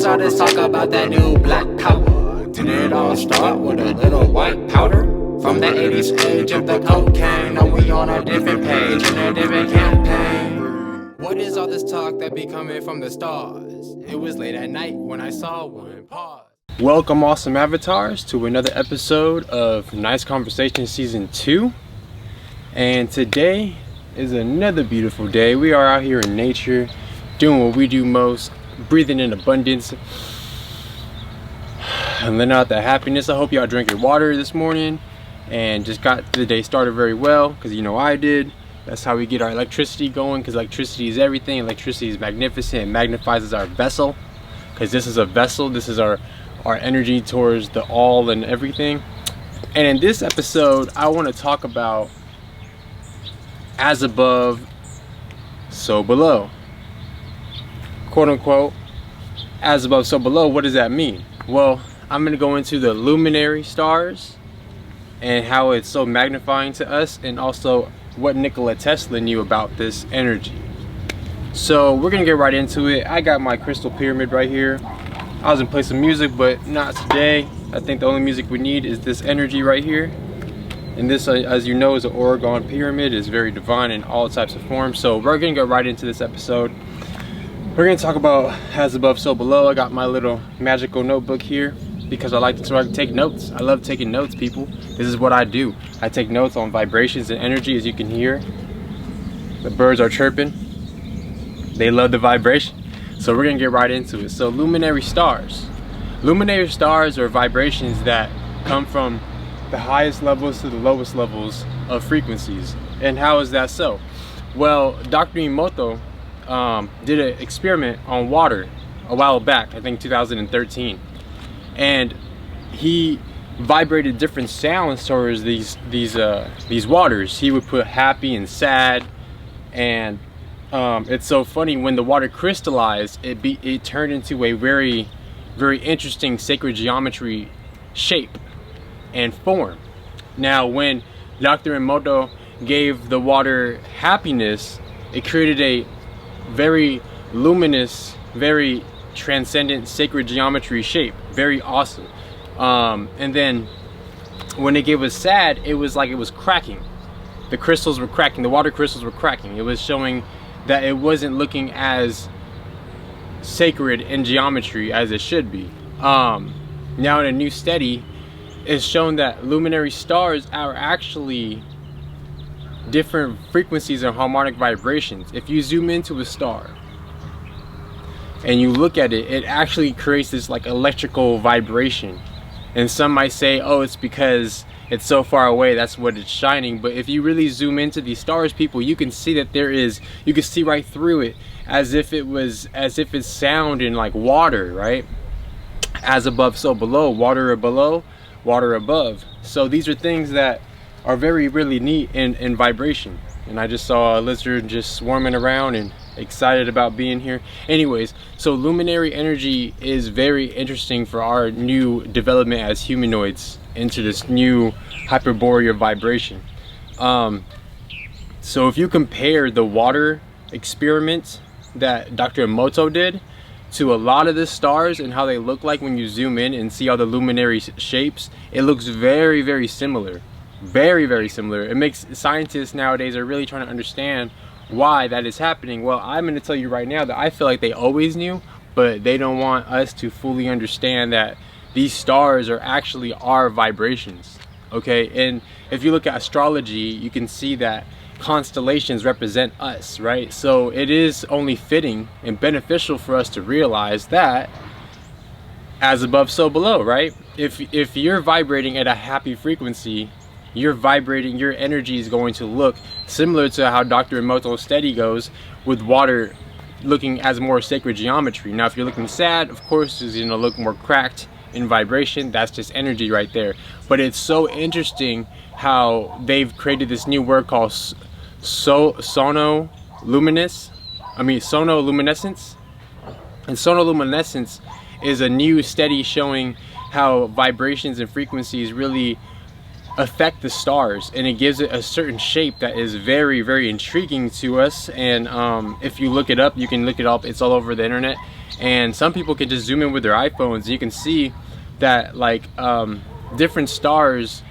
So let's talk about that new black power. Did it all start with a little white powder? From the 80s age of the cocaine, now we on a different page in a different campaign. What is all this talk that be coming from the stars? It was late at night when I saw one pause. Welcome awesome avatars to another episode of Nice Conversation Season 2. And today is another beautiful day. We are out here in nature, doing what we do most, breathing in abundance and letting out that happiness. I hope y'all drank your water this morning and just got the day started very well, because you know I did. That's how we get our electricity going, because electricity is everything. Electricity is magnificent. It magnifies our vessel, because this is a vessel. This is our energy towards the all and everything. And in this episode, I want to talk about as above, so below. Quote unquote, as above, so below. What does that mean? Well, I'm going to go into the luminary stars and how it's so magnifying to us, and also what Nikola Tesla knew about this energy. So we're going to get right into it. I got my crystal pyramid right here. I was going to play some music, but not today. I think the only music we need is this energy right here. And this, as you know, is an Oregon pyramid. It's very divine in all types of forms. So we're going to get right into this episode. We're going to talk about as above, so below. I got my little magical notebook here because I like to take notes. I love taking notes, people. This is what I do. I take notes on vibrations and energy. As you can hear, the birds are chirping. They love the vibration. So we're going to get right into it. So luminary stars. Luminary stars are vibrations that come from the highest levels to the lowest levels of frequencies. And how is that so? Well, Dr. Emoto did an experiment on water a while back, I think 2013, and he vibrated different sounds towards these waters. He would put happy and sad, and it's so funny, when the water crystallized, it turned into a very interesting sacred geometry shape and form. Now when Dr. Emoto gave the water happiness, it created a very luminous, very transcendent sacred geometry shape. Very awesome. And then when it gave us sad, it was like it was cracking. The crystals were cracking. The water crystals were cracking. It was showing that it wasn't looking as sacred in geometry as it should be. Now in a new study, it's shown that luminary stars are actually different frequencies and harmonic vibrations. If you zoom into a star and you look at it, it actually creates this like electrical vibration. And some might say, oh, it's because it's so far away, that's what it's shining. But if you really zoom into these stars, people, you can see that you can see right through it, as if it's sound in like water, right? As above, so below. Water below, water above. So these are things that are really neat in vibration. And I just saw a lizard just swarming around and excited about being here. Anyways, so luminary energy is very interesting for our new development as humanoids into this new hyperboreal vibration. So if you compare the water experiment that Dr. Emoto did to a lot of the stars and how they look like when you zoom in and see all the luminary shapes, it looks very similar. Very similar. It makes scientists nowadays are really trying to understand why that is happening. Well, I'm going to tell you right now that I feel like they always knew, but they don't want us to fully understand that these stars are actually our vibrations. Okay, and if you look at astrology, you can see that constellations represent us, right? So it is only fitting and beneficial for us to realize that as above, so below, right? If you're vibrating at a happy frequency, your energy is going to look similar to how Dr. Emoto's study goes, with water looking as more sacred geometry. Now if you're looking sad, of course it's going to look more cracked in vibration. That's just energy right there. But it's so interesting how they've created this new word called Sonoluminescence. And Sonoluminescence is a new study showing how vibrations and frequencies really affect the stars, and it gives it a certain shape that is very intriguing to us. And if you look it up, you can look it up, it's all over the internet. And some people can just zoom in with their iPhones and you can see that like different stars,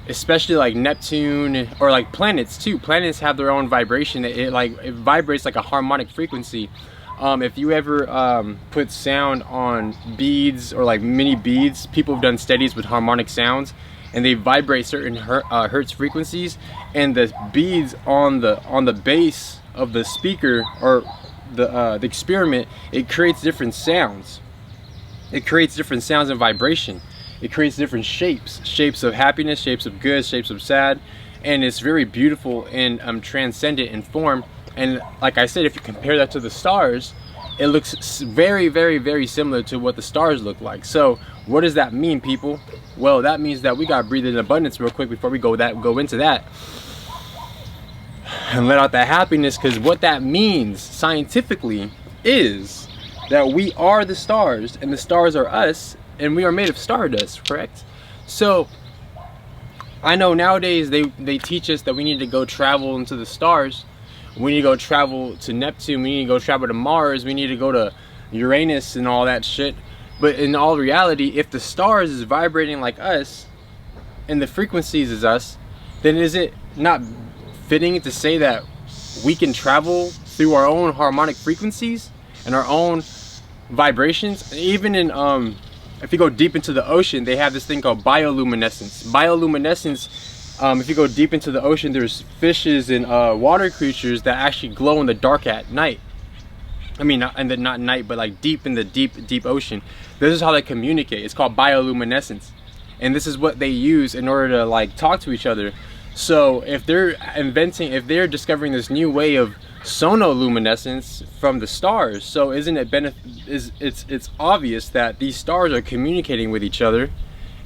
especially like Neptune or like planets too. Planets have their own vibration. It vibrates like a harmonic frequency. If you ever put sound on beads or like mini beads, people have done studies with harmonic sounds, and they vibrate certain hertz frequencies, and the beads on the base of the speaker or the experiment, it creates different sounds. It creates different sounds and vibration. It creates different shapes of happiness, shapes of good, shapes of sad, and it's very beautiful and transcendent in form. And like I said, if you compare that to the stars, it looks very, very, very similar to what the stars look like. So what does that mean, people? Well, that means that we gotta breathe in abundance real quick before we go into that and let out that happiness, because what that means scientifically is that we are the stars and the stars are us, and we are made of stardust, correct? So I know nowadays they teach us that we need to go travel into the stars. We need to go travel to Neptune, we need to go travel to Mars, we need to go to Uranus and all that shit. But in all reality, if the stars is vibrating like us and the frequencies is us, then is it not fitting to say that we can travel through our own harmonic frequencies and our own vibrations? Even in if you go deep into the ocean, they have this thing called bioluminescence. Bioluminescence, if you go deep into the ocean, there's fishes and water creatures that actually glow in the dark at night. I mean, not night, but like deep in the deep ocean. This is how they communicate. It's called bioluminescence, and this is what they use in order to like talk to each other. So if they're discovering this new way of sonoluminescence from the stars, so isn't it it's obvious that these stars are communicating with each other,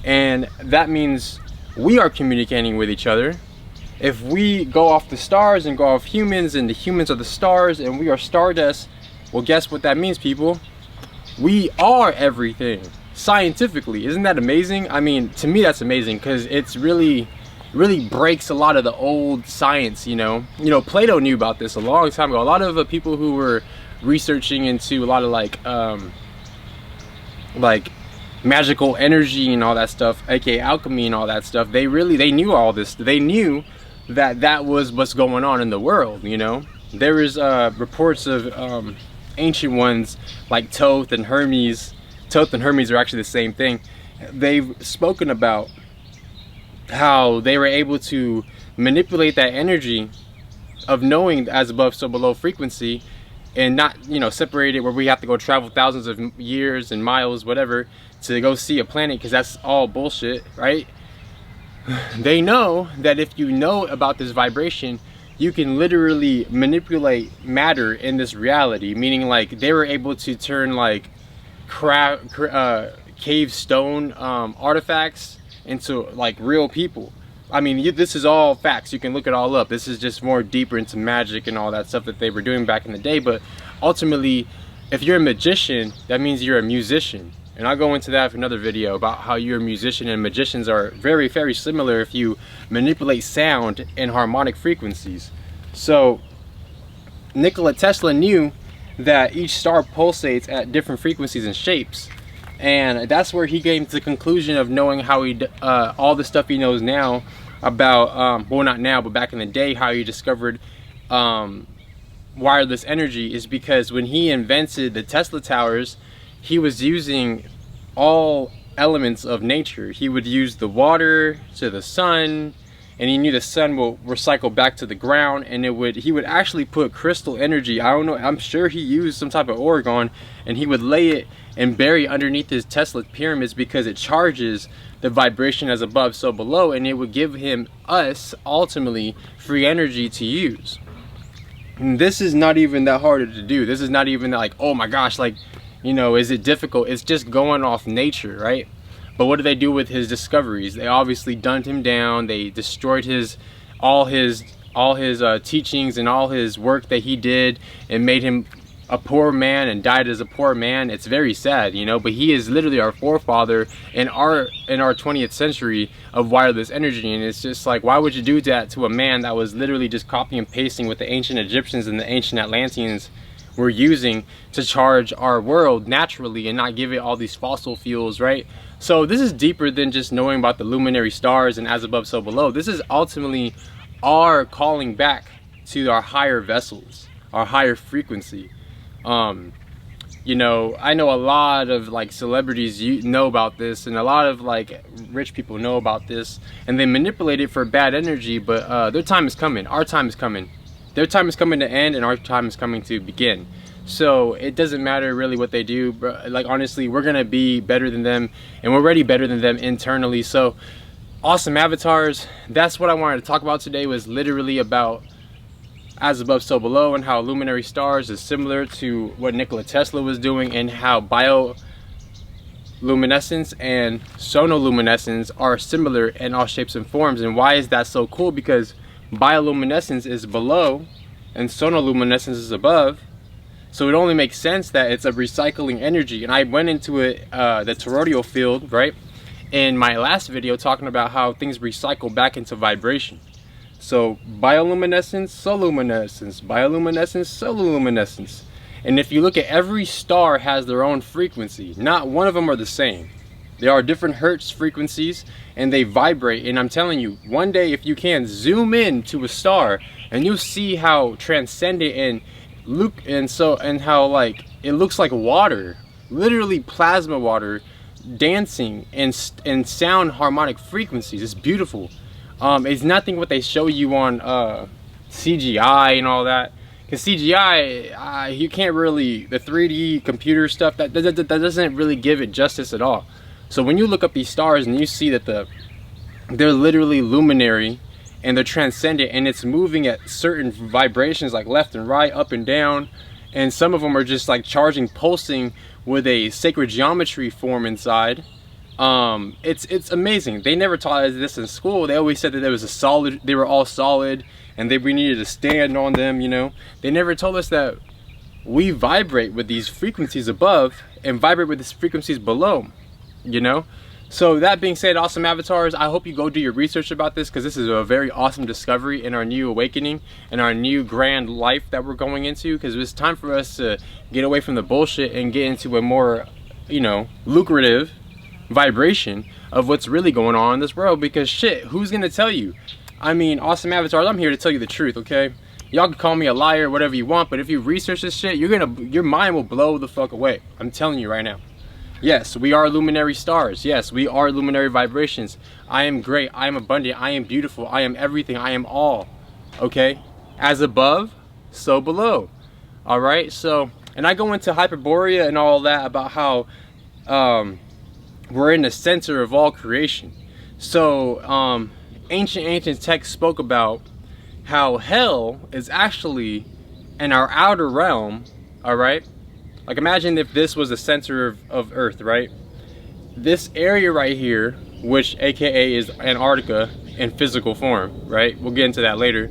and that means we are communicating with each other. If we go off the stars and go off humans, and the humans are the stars and we are stardust, well, guess what that means, people? We are everything scientifically. Isn't that amazing? I mean, to me that's amazing, because it's really breaks a lot of the old science. You know, Plato knew about this a long time ago. A lot of people who were researching into a lot of like magical energy and all that stuff, aka alchemy and all that stuff, they knew all this. They knew that was what's going on in the world. You know, there is reports of ancient ones like Thoth and Hermes. Thoth and Hermes are actually the same thing. They've spoken about how they were able to manipulate that energy of knowing as above so below frequency, and not, separate it where we have to go travel thousands of years and miles, whatever, to go see a planet, because that's all bullshit, right? They know that if you know about this vibration, you can literally manipulate matter in this reality. Meaning, like, they were able to turn like cave stone artifacts into like real people. I mean, this is all facts. You can look it all up. This is just more deeper into magic and all that stuff that they were doing back in the day. But ultimately, if you're a magician, that means you're a musician. And I'll go into that for another video about how you're a musician, and magicians are very, very similar if you manipulate sound and harmonic frequencies. So Nikola Tesla knew that each star pulsates at different frequencies and shapes. And that's where he came to the conclusion of knowing how all the stuff he knows now about, well, not now, but back in the day, how he discovered wireless energy, is because when he invented the Tesla towers, he was using all elements of nature. He would use the water to the sun, and he knew the sun will recycle back to the ground, and he would actually put crystal energy, I don't know, I'm sure he used some type of orgone, and he would lay it and bury underneath his Tesla pyramids, because it charges the vibration as above so below, and it would give us ultimately free energy to use. And this is not even that hard to do. This is not even like, oh my gosh, like, is it difficult? It's just going off nature, right? But what do they do with his discoveries? They obviously dumbed him down. They destroyed all his teachings and all his work that he did, and made him a poor man and died as a poor man. It's very sad, but he is literally our forefather in our 20th century of wireless energy. And it's just like, why would you do that to a man that was literally just copy and pasting what the ancient Egyptians and the ancient Atlanteans we're using to charge our world naturally and not give it all these fossil fuels, right? So this is deeper than just knowing about the luminary stars and as above so below. This is ultimately our calling back to our higher vessels, our higher frequency. You know, I know a lot of like celebrities know about this, and a lot of like rich people know about this, and they manipulate it for bad energy, but their time is coming. Our time is coming. Their time is coming to end, and our time is coming to begin. So it doesn't matter really what they do, but like honestly, we're gonna be better than them, and we're already better than them internally. So awesome avatars, that's what I wanted to talk about today, was literally about as above so below, and how luminary stars is similar to what Nikola Tesla was doing, and how bioluminescence and sonoluminescence are similar in all shapes and forms. And why is that so cool? Because bioluminescence is below and sonoluminescence is above, so it only makes sense that it's a recycling energy. And I went into it, the toroidal field, right, in my last video, talking about how things recycle back into vibration. So bioluminescence, soluminescence, bioluminescence, sonoluminescence. And if you look at every star has their own frequency. Not one of them are the same. There are different hertz frequencies and they vibrate. And I'm telling you, one day if you can zoom in to a star and you'll see how transcendent and how like it looks like water, literally plasma water, dancing and sound harmonic frequencies. It's beautiful. It's nothing what they show you on CGI and all that, because CGI you can't really, the 3D computer stuff, that doesn't really give it justice at all. So when you look up these stars and you see that they're literally luminary and they're transcendent, and it's moving at certain vibrations like left and right, up and down, and some of them are just like charging, pulsing with a sacred geometry form inside. It's amazing. They never taught us this in school. They always said that there was a solid, they were all solid, and we needed to stand on them, you know. They never told us that we vibrate with these frequencies above and vibrate with these frequencies below, you know. So that being said, awesome avatars, I hope you go do your research about this, because this is a very awesome discovery in our new awakening and our new grand life that we're going into, because it's time for us to get away from the bullshit and get into a more, you know, lucrative vibration of what's really going on in this world. Because shit, who's gonna tell you? I mean, awesome avatars, I'm here to tell you the truth, okay? Y'all can call me a liar, whatever you want, but if you research this shit, your mind will blow the fuck away. I'm telling you right now. Yes, we are luminary stars. Yes, we are luminary vibrations. I am great, I am abundant, I am beautiful, I am everything, I am all, okay? As above, so below. All right, so, and I go into Hyperborea and all that about how we're in the center of all creation. So ancient texts spoke about how hell is actually in our outer realm. All right, like imagine if this was the center of Earth, right? This area right here, which aka is Antarctica in physical form, right? We'll get into that later.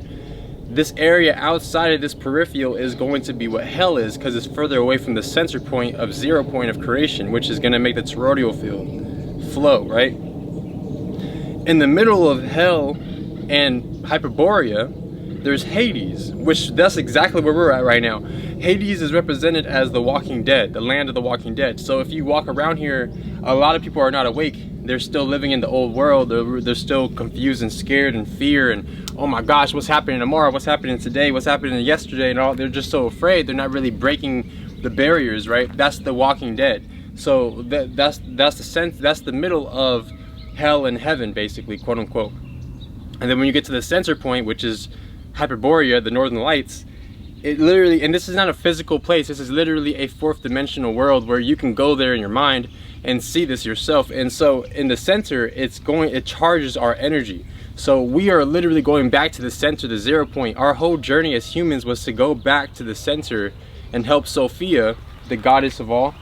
This area outside of this peripheral is going to be what hell is, because it's further away from the center point of 0 point of creation, which is going to make the toroidal field flow, right? In the middle of hell and Hyperborea, there's Hades, which that's exactly where we're at right now. Hades is represented as the Walking Dead, the land of the Walking Dead. So if you walk around here, a lot of people are not awake. They're still living in the old world. They're still confused and scared and fear and, oh my gosh, what's happening tomorrow? What's happening today? What's happening yesterday? And all, they're just so afraid. They're not really breaking the barriers, right? That's the Walking Dead. So that's the sense, that's the middle of hell and heaven, basically, quote unquote. And then when you get to the center point, which is Hyperborea, the Northern Lights, it literally, and this is not a physical place, this is literally a fourth dimensional world where you can go there in your mind and see this yourself. And so in the center, it charges our energy. So we are literally going back to the center, the 0 point. Our whole journey as humans was to go back to the center and help Sophia, the goddess of all,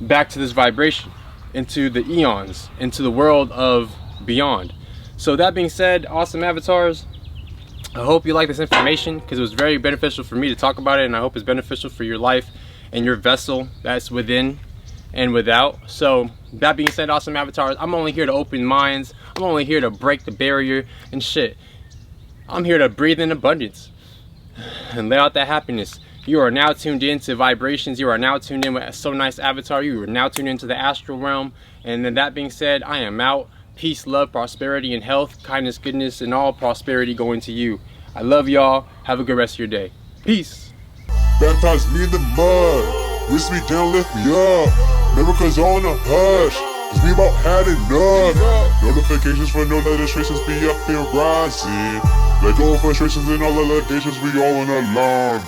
back to this vibration, into the eons, into the world of beyond. So that being said, awesome avatars, I hope you like this information, because it was very beneficial for me to talk about it, and I hope it's beneficial for your life and your vessel that's within and without. So that being said, awesome avatars, I'm only here to open minds. I'm only here to break the barrier and shit. I'm here to breathe in abundance and lay out that happiness. You are now tuned into vibrations. You are now tuned in with SoNiceAvatar. You are now tuned into the astral realm. And then that being said, I am out. Peace, love, prosperity, and health, kindness, goodness, and all prosperity going to you. I love y'all. Have a good rest of your day. Peace. Baptize me in the mud. Wish me down, lift me up. Miracles on a hush. Cause we about had enough. Notifications for no illustrations be up here rising. Let go of frustrations and all allegations, we all in alarm.